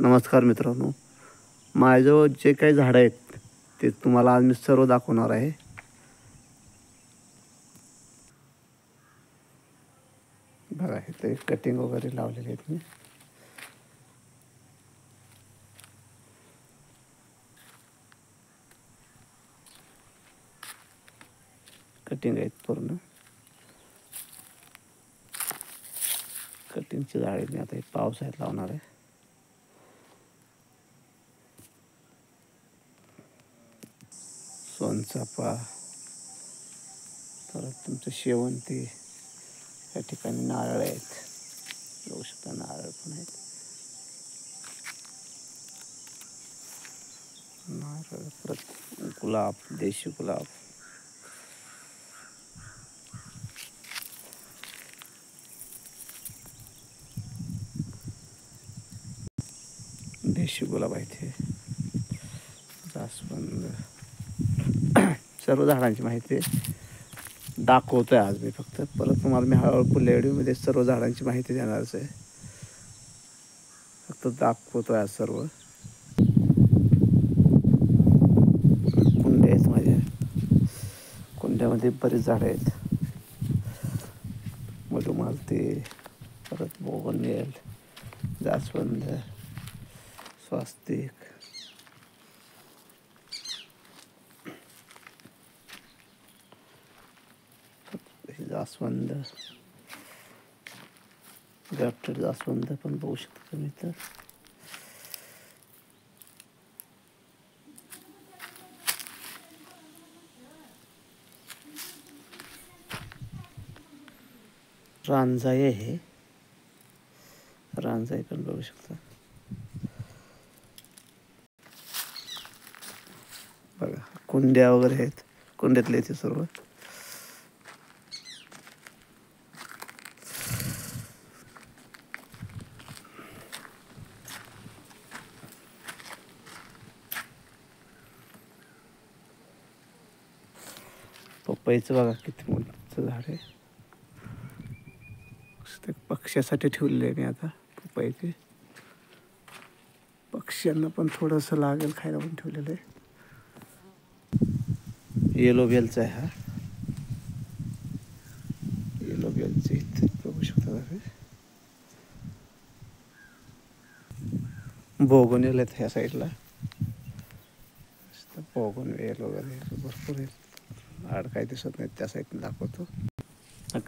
नमस्कार मित्रांनो, माझ्याजवळ जे काही झाडं आहेत ते तुम्हाला आज मी सर्व दाखवणार आहे. बघा इथे कटिंग वगैरे लावलेली आहेत मी. कटिंग आहेत पूर्ण. कटिंगची झाडे मी आता पावसाळ्यात लावणार आहे. सोनचाफा, परत तुमचं शेवंती, या ठिकाणी नारळ आहेत, बघू शकता नारळ पण आहेत. नारळ, परत गुलाब, देशी गुलाब, देशी गुलाब आहेत हे, जास्वंद. सर्व झाडांची माहिती दाखवतोय आज मी. फक्त परत तुम्हाला मी हळूहळू पुढल्या व्हिडिओमध्ये सर्व झाडांची माहिती देणारच आहे. फक्त दाखवतोय आज सर्व. कुंड्या आहेत माझ्या, कुंड्यामध्ये बरीच झाडं आहेत. मधुमालती, परत बोगनवेल, जास्वंद, स्वास्तिक, जास्वंद, ग्राफ्टेड जास्वंद पण बघू शकता तुम्ही. तर रानजाई आहे, रानजाई पण बघू शकता. बघा कुंड्या वगैरे आहेत, कुंड्यातले ते सर्व. पपईचं बघा किती मोठं झाड आहे. पक्ष्यासाठी ठेवलेले आहे मी आता पपईचे. पक्ष्यांना पण थोडंसं लागेल खायला पण ठेवलेलं आहे. येलो बेलचा आहे हा, येलो बेलचे इथे बघू शकता तुम्ही. बोगनवेल आहेत ह्या साईडला, बोगनवेल वगैरे भरपूर आहेत. आड काही दिसत नाहीत त्या साईडने दाखवतो.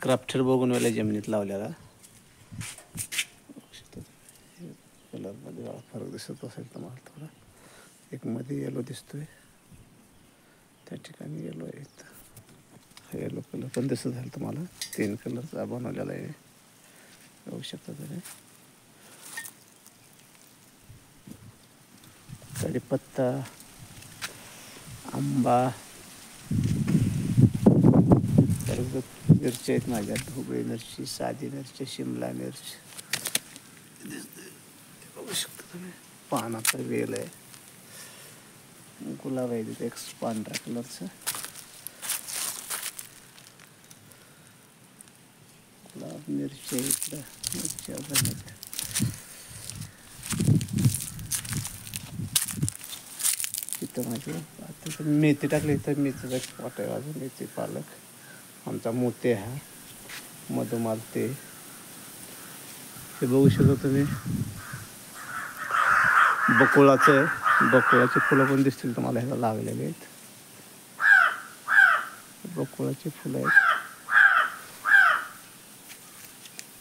क्राफ्टेड बोगनवेल आहे जमिनीत लावलेला. कलरमध्ये फरक दिसत असेल तुम्हाला थोडा. एक मध्ये येलो दिसतोय, त्या ठिकाणी येलो आहेत. हा येलो कलर पण दिसत आहे तुम्हाला. 3 कलरचा बनवलेला आहे, बघू शकता तुम्ही. कढीपत्ता, आंबा, मिरची आहेत माझ्या. ढोबळी मिरची, साधी मिरची, शिमला मिरची बघू शकता तुम्ही. पानाचा वेल आहे, गुलाब आहे तिथे एक पांढऱ्या कलरचा. गुलाब, मिरची इकडं, मिरची आहेत. तिथं माझी आता मेथी टाकली, तर मेथीचा स्पॉट आहे अजून. मेथी, पालक. आमचा मोते हा, मधुमालती हे बघू शकता तुम्ही. बकुळाचे फुलं पण दिसतील तुम्हाला ह्याला लागलेले आहेत. बकुळाची फुलं आहेत.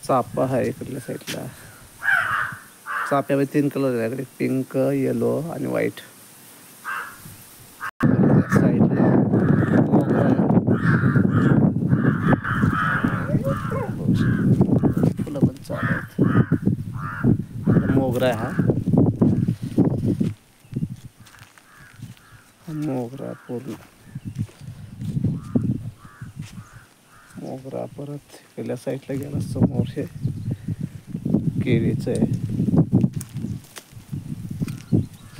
चाफा आहे इकडल्या साईडला. चाफ्यामध्ये 3 कलर आहे, पिंक, येलो आणि व्हाईट. साईडला फुलं पण चालू आहेत. मोगरा आहे हा, मोगरा पूर्ण मोगरा. परत पहिल्या साईडला गेला समोर हे केळीचं आहे,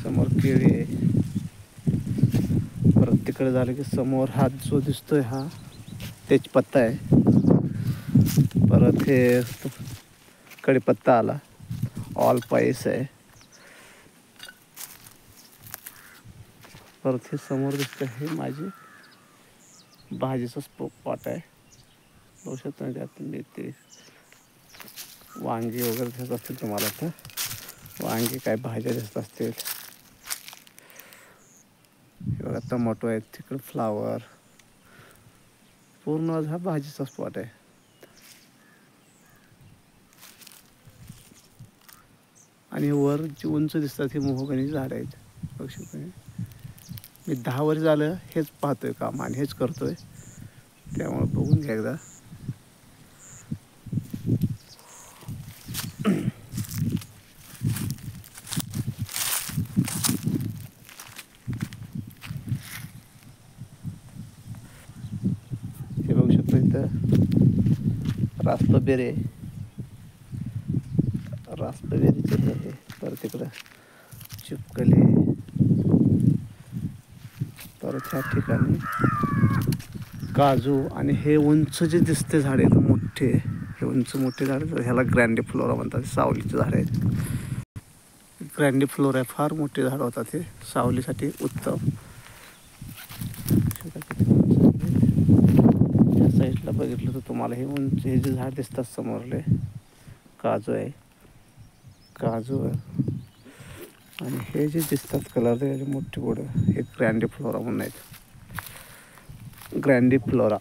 समोर केळी आहे. परत तिकडे झालं की समोर हात जो दिसतोय हा तेजपत्ता आहे. परत हे कढीपत्ता आला, ऑल पाईस आहे. परत हे समोर दिसतं हे माझी भाजीचं स्पॉट आहे. बघू शकता त्यात मेथी वांगी वगैरे दिसत असतील तुम्हाला. तर वांगी काय भाज्या दिसत असतील. हे बघा टोमॅटो आहेत, तिकडे फ्लावर. पूर्ण हा भाजीचा स्पॉट आहे. आणि वर जी उंच दिसतात हे मोहगणी झाड आहेत. बघू शकता मी 10 वर्ष झालं हेच पाहतोय काम आणि हेच करतोय. त्यामुळे बघून घ्या एकदा. हे बघू शकतो इथं रास्पबेरी रास्पबेरीचे हे परत तिकडं चिपकली. परत ह्या ठिकाणी काजू आणि हे उंच जे दिसते झाड आहेत मोठे, हे उंच मोठे झाड ह्याला ग्रँडिफ्लोरा म्हणतात. सावलीचे झाड आहेत. ग्रँडिफ्लोरा फार मोठे झाड होतात. हे सावलीसाठी उत्तम. त्या साईडला बघितलं तर तुम्हाला हे उंच हे जे झाड दिसतात समोरले काजू आहे. आणि हे जे दिसतात कलर मोठे पुढं हे ग्रँडिफ्लोरा म्हणून आहेत. ग्रँडिफ्लोरा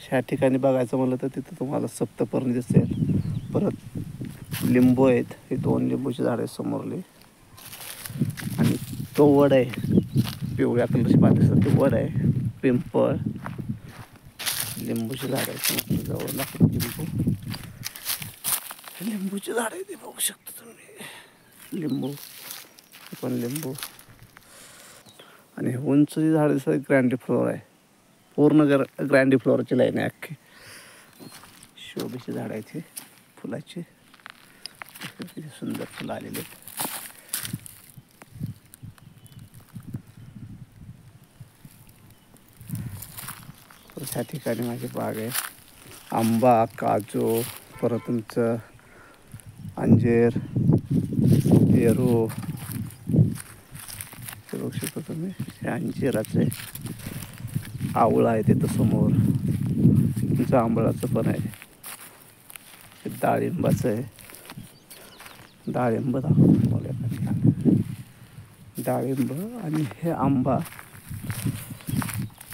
ह्या ठिकाणी बघायचं म्हणलं तर तिथं तुम्हाला सप्तपर्णी दिसेल. परत लिंबू आहेत. हे 2 लिंबूची झाडं आहेत समोरली. आणि तो वड आहे पिवळ्या कलरची पानं दिसतात ते वड आहे. पिंपळ लिंबूची झाड आहे जवळ लागतात. लिंबूची झाड आहे ते बघू शकता तुम्ही. लिंबू पण लिंबू आणि उंच जी झाड दिसतात ग्रँडिफ्लोरा आहे. पूर्ण ग्रँडिफ्लोराची लाईन आहे अख्खी. शोभेची झाड आहेत हे फुलाची. किती सुंदर फुलं आलेली आहेत. त्या ठिकाणी माझी बाग आहे. आंबा, काजू, परत तुमचं अंजीर, पेरू. हे बघू शकता तुम्ही हे अंजिराचं आहे. आवळा आहे तिथं समोर. जांभळाचं पण आहे. हे डाळिंबाचं आहे. डाळिंब दाखवतो तुम्हाला. डाळिंब आणि हे आंबा.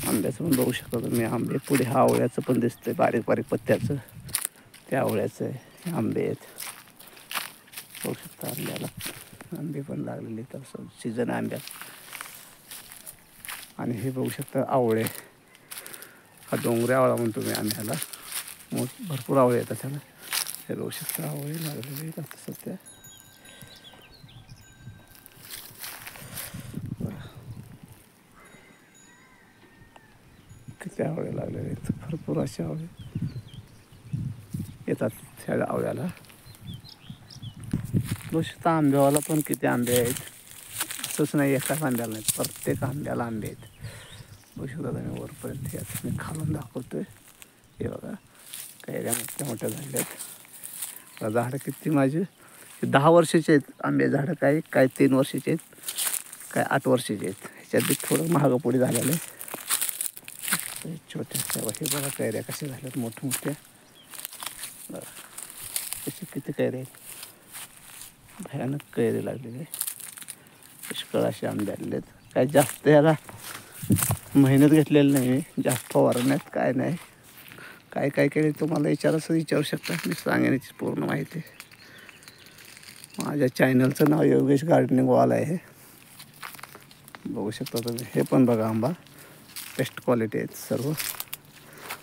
आंब्याचं पण बघू शकता तुम्ही. आंबे पुढे हा आवळ्याचं पण दिसतंय बारीक बारीक पत्त्याचं. त्या आवळ्याचं आहे. हे आंबे आहेत बघू शकता. आंब्याला आंबे पण लागलेले तर सीजन आहे आंब्यात. आणि हे बघू शकता आवळे. हा डोंगरी आवळा म्हणतो मी आंब्याला. भरपूर आवळे येतात त्याला. हे बघू शकता आवळे लागलेले आहेत आता सध्या. किती आवळे लागलेले आहेत. भरपूर असे आवळे येतात ह्या आवळ्याला. बघू शकता आंब्यावाला पण किती आंबे आहेत. असंच नाही एकाच आंब्याला नाही, प्रत्येक आंब्याला आंबे आहेत. बघू शकता तुम्ही वरपर्यंत. हे आता मी खालून दाखवतोय. हे बघा कैऱ्या मोठ्या मोठ्या झाल्या आहेत. झाडं किती माझे 10 वर्षाचे आहेत आंबे झाडं. काय 3 वर्षाचे आहेत, काय 8 वर्षाचे आहेत. ह्याच्यात थोडं महाग पुढे झालेलं आहे. छोट्या हे बघा कैऱ्या कशा झाल्यात मोठ्या मोठ्या. कशी किती कैऱ्या आहेत. भयानक कैरी लागलेली आहे. पुष्कळ असे आंबे आलेले आहेत. काय जास्त याला मेहनत घेतलेली नाही. जास्त फवारण्यात काय नाही. काय केले तुम्हाला विचारू शकता. मी सांगेन याची पूर्ण माहिती. माझ्या चॅनलचं नाव योगेश गार्डनिंग वॉल आहे. बघू शकता तुम्ही. हे पण बघा आंबा बेस्ट क्वालिटी आहेत सर्व.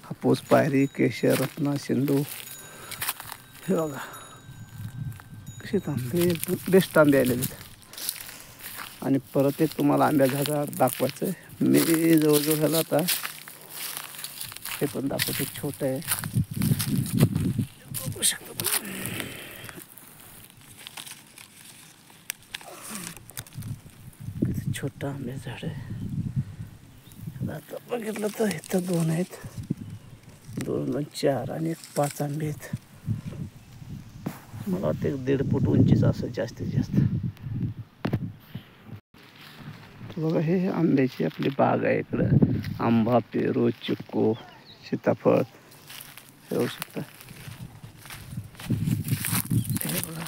हापूस, पायरी, केशर, रत्ना, सिंधू. हे बघा कसे आंबे बेस्ट आंबे आलेले आहेत. आणि परत एक तुम्हाला आंब्याचं झाड दाखवायचं आहे. मी जवळजवळ झालं आता. हे पण दाखवतो. छोटं आहे बघू शकतो. किती छोटं आंब्याचं झाड आहे. आता बघितलं तर इथं 2 आहेत. 2 4 आणि 1 5 आंबे आहेत. मला वाटतं 1.5 फूट उंचीचं असं जास्तीत जास्त. बघा हे आंब्याची आपली बाग आहे इकडं. आंबा, पेरू, चिक्कू, सीताफळ हे बघू शकता. हे बघा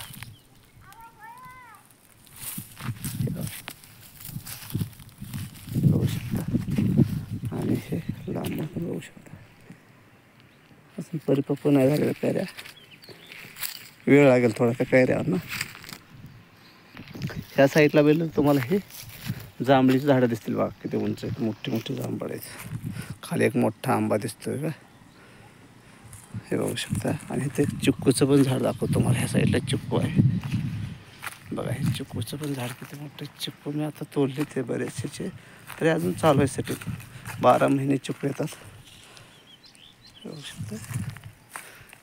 बघू शकता. आणि हे लांब पण बघू शकता. अजून परिपक्व नाही झालेल्या कैऱ्या, वेळ लागेल थोडा त्या कैऱ्यावर ना. ह्या साईडला गेलं तुम्हाला हे जांभळीची झाडं दिसतील बघा, किती उंच आहेत, मोठी मोठी जांभळ आहेत. खाली एक मोठा आंबा दिसतोय का, हे बघू शकता. आणि ते चिक्कूचं पण झाड दाखवतो तुम्हाला. ह्या साईडला चिक्कू आहे बघा. हे चिक्कूचं पण झाड किती मोठं. चिक्कू मी आता तोडले ते बरेचसे, तरी अजून चालू आहे सेटिंग. 12 महिने चिक्कू येतात, हे बघू शकता.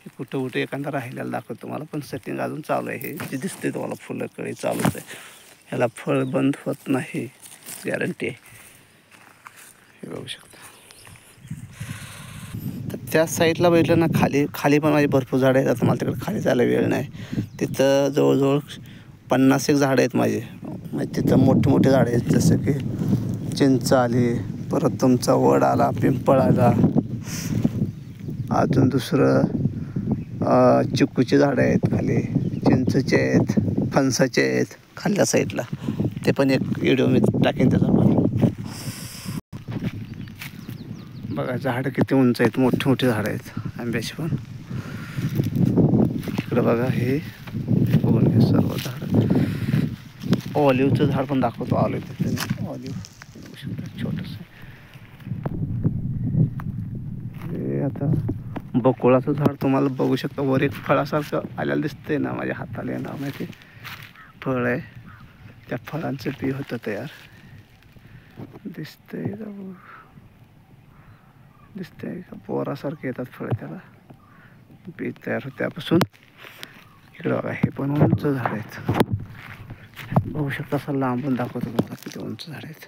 हे कुठं कुठे एखादा राहिलेला दाखवतो तुम्हाला, पण सेटिंग अजून चालू आहे. हे जे दिसते तुम्हाला फुलं कळी चालूच आहे. ह्याला फळ बंद होत नाही, गॅरंटी आहे, हे बघू शकता. तर त्या साईडला बघितलं ना, खाली पण माझी भरपूर झाडं आहेत. आता मला तिकडे खाली जायला वेळ नाही. तिथं जवळजवळ 50 एक झाडं आहेत माझे. म्हणजे तिथं मोठे मोठे झाडं आहेत, जसं की चिंच आली, परत तुमचा वड आला, पिंपळ आला, अजून दुसरं चिक्कूची झाडं आहेत खाली, चिंचचे आहेत, फणसाचे आहेत खाल्ल्या साईडला. ते पण एक व्हिडिओ मी टाकेन त्याचा पण. बघा झाडं किती उंच आहेत, मोठी मोठी झाडं आहेत आंब्याची पण. इकडं बघा हे बघून घ्या सर्व झाडं. ऑलिव्हचं झाड पण दाखवतो. ऑलिव्ह बघू शकता छोटंसं. हे आता बकुळाचं झाड तुम्हाला बघू शकता, वर एक फळासारखं आलेलं दिसतंय ना, माझ्या हाताला येणार माहिती फळ आहे. त्या फळांचं बी होतं तयार, दिसतंय का पोरासारखे येतात फळं, त्याला बी तयार होतं त्यापासून. इकडं बघा हे पण उंच झाड आहेत, बघू शकता. असं लांबून दाखवतो तुम्हाला किती उंच झाड आहेत.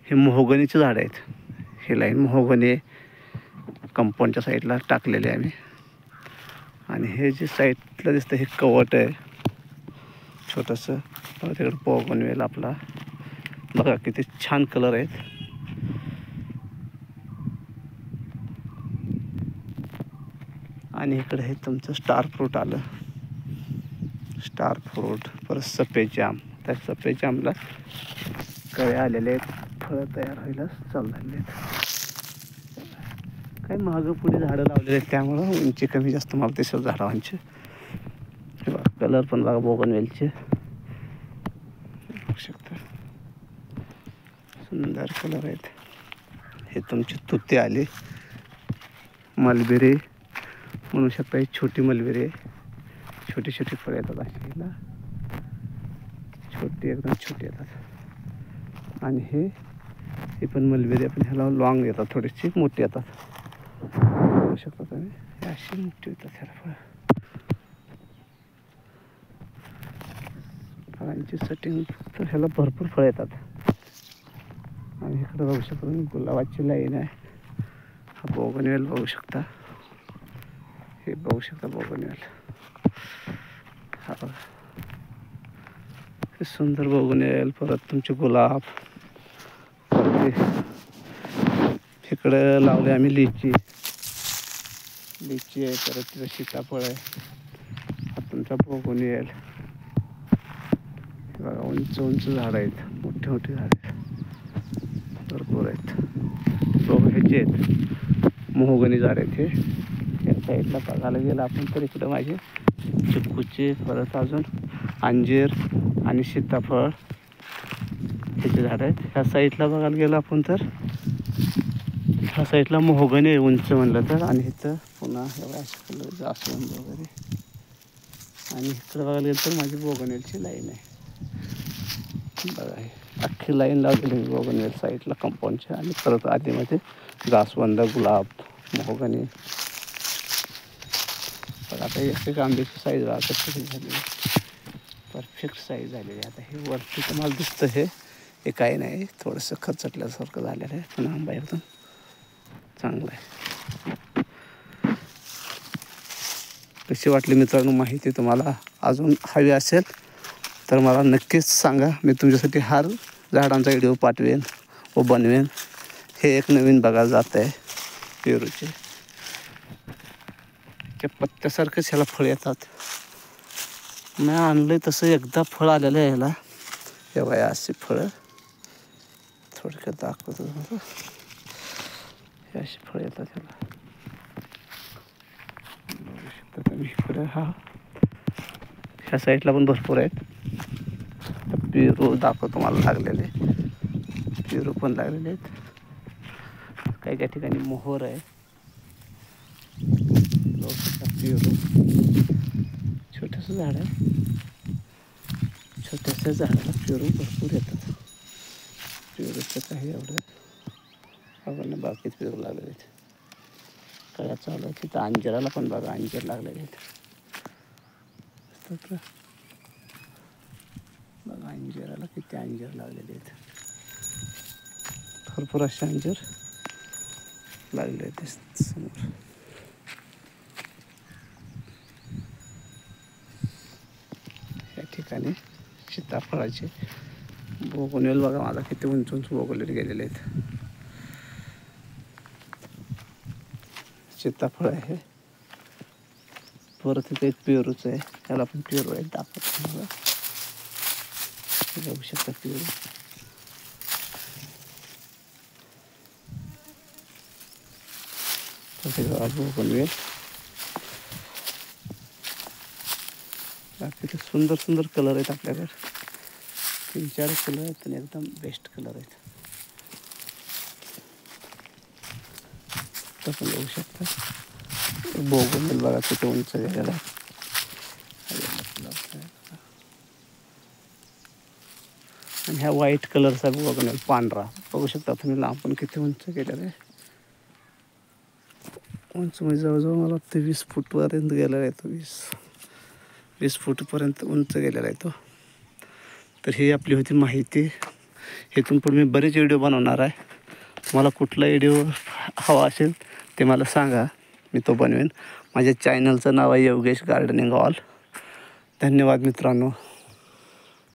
हे मोहगनीचे झाड आहेत. हे लाईन मोहगनी कंपाऊंडच्या साईडला टाकलेले आहे आम्ही. आणि हे जे साईडला दिसतं हे कवट आहे छोटंसं. तिकडं बोगनवेल आपला बघा किती छान कलर आहेत. आणि इकडे हे तुमचं स्टार फ्रूट आलं, स्टार फ्रूट. परत सफेद जाम, त्या सफेद जामला कळे आलेले आहेत, फळं तयार व्हायला चालू झालेले आहेत. काही मागं पुढे झाडं लावलेले आहेत, त्यामुळं उंची कमी जास्त मला दिसत झाडांचे. कलर पण बघा बोगनवेलचे, बघू शकता सुंदर कलर आहेत. हे तुमची तुते आली, मलबेरी म्हणू शकता. ही छोटी मलबेरी आहे, छोटी छोटी फळं येतात अशी, छोटी एकदम छोटी येतात. आणि हे पण मलबेरी, आपण ह्याला लॉंग येतात, थोडीशी मोठी येतात, बघू शकता तुम्ही. हे अशी मोठी येतात ह्याला फळं. फळांची सेटिंग तर ह्याला भरपूर फळं येतात. आणि इकडं बघू शकता तुम्ही गुलाबाची लाईन आहे. हा बोगनवेल बघू शकता, हे बघू शकता बोगनवेल. हा हे सुंदर बोगनवेल. परत तुमचे गुलाब. इकडं लावले आम्ही लिची आहे. परत तिथं सीताफळ आहे. हा तुमचा बोगनवेल. बघा उंच उंच झाडं आहेत, मोठी मोठी झाडं आहेत, भरपूर आहेत. बघा ह्याचे आहेत मोहगनी झाड आहेत. हे या साईडला बघायला गेलं आपण तर इकडं माझे चिक्कूचे, परत अजून अंजीर आणि सीताफळ ह्याचे झाडं आहेत. ह्या साईडला बघायला गेलं आपण तर ह्या साईडला मोहगनी आहे उंच म्हणलं तर. आणि इथं पुन्हा एवढा अशा कलर जास्वंद वगैरे. आणि इकडं बघायला गेलं तर माझी बोगनवेलची लाईन आहे बघा. हे अख्खी लाईन लावलेली बोगनवेल साईडला कंपाऊंडच्या. आणि परत आधीमध्ये जास्वंद, गुलाब, मोहगनी. पण आता एक आंब्याची साईज कशी झालेली, परफेक्ट साईज झालेली आहे. आता हे वरती तुम्हाला दिसतं हे काही नाही, थोडंसं खरचटल्यासारखं झालेलं आहे, पण आंबा एकदम चांगला आहे. कशी वाटली मित्रांनो माहिती तुम्हाला? अजून हवी असेल तर मला नक्कीच सांगा, मी तुमच्यासाठी हार झाडांचा व्हिडिओ पाठवेन व बनवेन. हे एक नवीन बघायला जात आहे पेरूचे. त्या पत्त्यासारखंच ह्याला फळ येतात. मी आणलं तसं एकदा फळ आलेलं आहे ह्याला. हे बघा अशी फळं थोडक्यात दाखवतो तुम्हाला. हे अशी फळं येतात ह्याला. बघू शकता तुम्ही इकडे. ह्या साईडला पण भरपूर आहेत. पेरू दाखवतो तुम्हाला लागलेले. पेरू पण लागलेले आहेत. काही काही ठिकाणी मोहर आहे. पेरू छोटंसं झाड आहे. छोट्याशा झाडाला पेरू भरपूर येतात. पेरूचं काही एवढं आपण बाकीच पेरू लागलेले आहेत. कळ्या चालू आहेत. तिथं अंजिराला पण बघा अंजीर लागलेले आहेत. बघा अंजिराला किती अंजीर लागलेले आहेत. भरपूर असे अंजीर लागले आहेत समोर. या ठिकाणी सीताफळाचे बोगनवेल बघा माझा किती उंच उंच बोगवले गेलेले आहेत. सीताफळ आहे. परत इथे एक पेरूच आहे. त्याला पण पेरू आहे दाखवतो मला. बघू शकता पेरू. बोगनवेल बाकी सुंदर सुंदर कलर आहेत आपल्याकडे. 3-4 कलर आहेत आणि एकदम बेस्ट कलर आहेत. तसं बघू शकता. बोगनवेल बघा किती उंच गेलेला आहे. आणि ह्या व्हाईट कलरचा बोगनवेल पांढरा बघू शकता तुम्ही. लांब पण किती उंच गेलेला आहे. उंच म्हणजे जवळजवळ मला वाटतं 20 फूटपर्यंत गेलेला आहे तो. 20 फूटपर्यंत उंच गेलेला आहे तो. तर ही आपली होती माहिती. इथून पण मी बरेच व्हिडिओ बनवणार आहे. तुम्हाला कुठला व्हिडिओ हवा असेल ते मला सांगा, मी तो बनवेन. माझ्या चॅनलचं नाव आहे योगेश गार्डनिंग ऑल. धन्यवाद मित्रांनो.